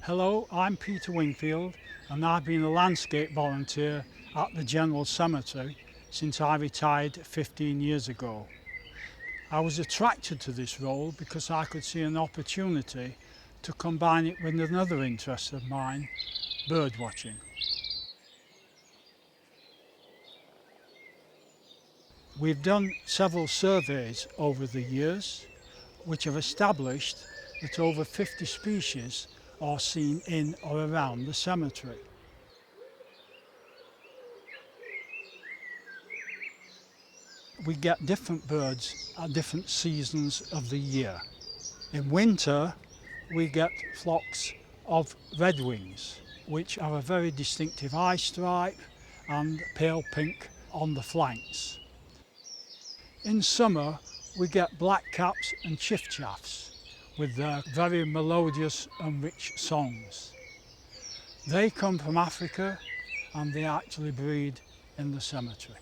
Hello, I'm Peter Wingfield and I've been a landscape volunteer at the General Cemetery since I retired 15 years ago. I was attracted to this role because I could see an opportunity to combine it with another interest of mine, bird watching. We've done several surveys over the years which have established that over 50 species are seen in or around the cemetery. We get different birds at different seasons of the year. In winter we get flocks of redwings, which have a very distinctive eye stripe and pale pink on the flanks. In summer we get blackcaps and chiffchaffs with their very melodious and rich songs. They come from Africa and they actually breed in the cemetery.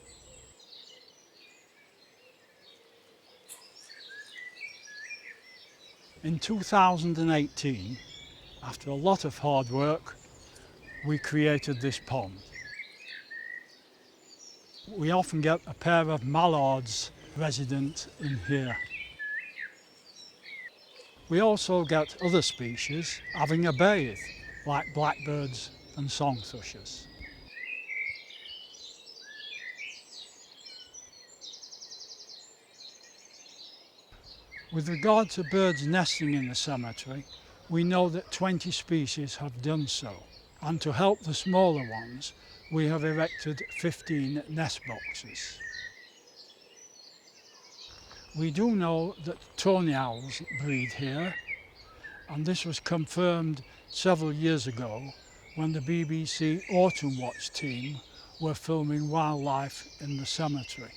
In 2018, after a lot of hard work, we created this pond. We often get a pair of mallards resident in here. We also get other species having a bathe, like blackbirds and song thrushes. With regard to birds nesting in the cemetery, we know that 20 species have done so, and to help the smaller ones, we have erected 15 nest boxes. We do know that tawny owls breed here, and this was confirmed several years ago when the BBC Autumn Watch team were filming wildlife in the cemetery.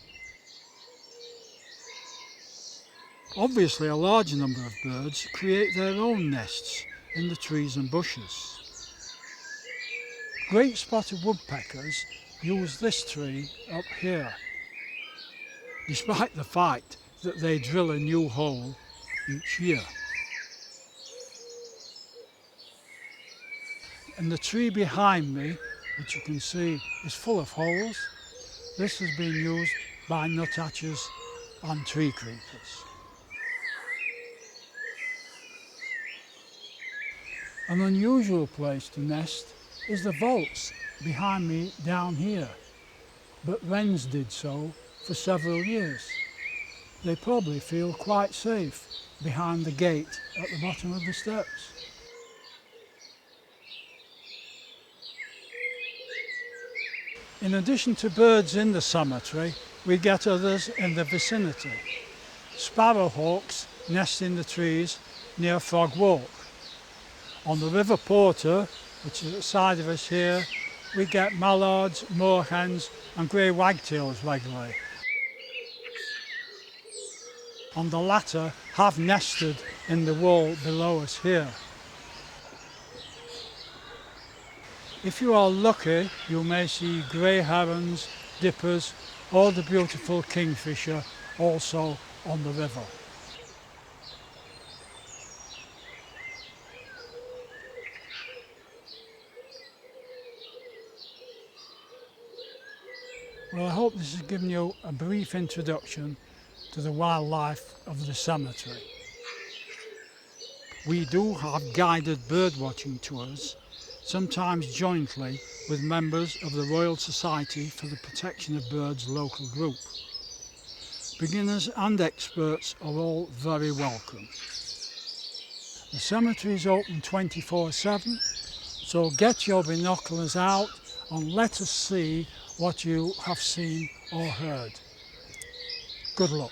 Obviously, a large number of birds create their own nests in the trees and bushes. Great spotted woodpeckers use this tree up here, despite the fact that they drill a new hole each year. And the tree behind me, which you can see is full of holes, this has been used by nuthatches and tree creepers. An unusual place to nest is the vaults behind me down here, but wrens did so for several years. They probably feel quite safe behind the gate at the bottom of the steps. In addition to birds in the cemetery, we get others in the vicinity. Sparrowhawks nest in the trees near Frog Walk. On the River Porter, which is at the side of us here, we get mallards, moorhens and grey wagtails regularly. And the latter have nested in the wall below us here. If you are lucky, you may see grey herons, dippers or the beautiful kingfisher also on the river. Well, I hope this has given you a brief introduction to the wildlife of the cemetery. We do have guided bird watching tours, sometimes jointly with members of the Royal Society for the Protection of Birds local group. Beginners and experts are all very welcome. The cemetery is open 24/7, so get your binoculars out and let us see what you have seen or heard. Good luck.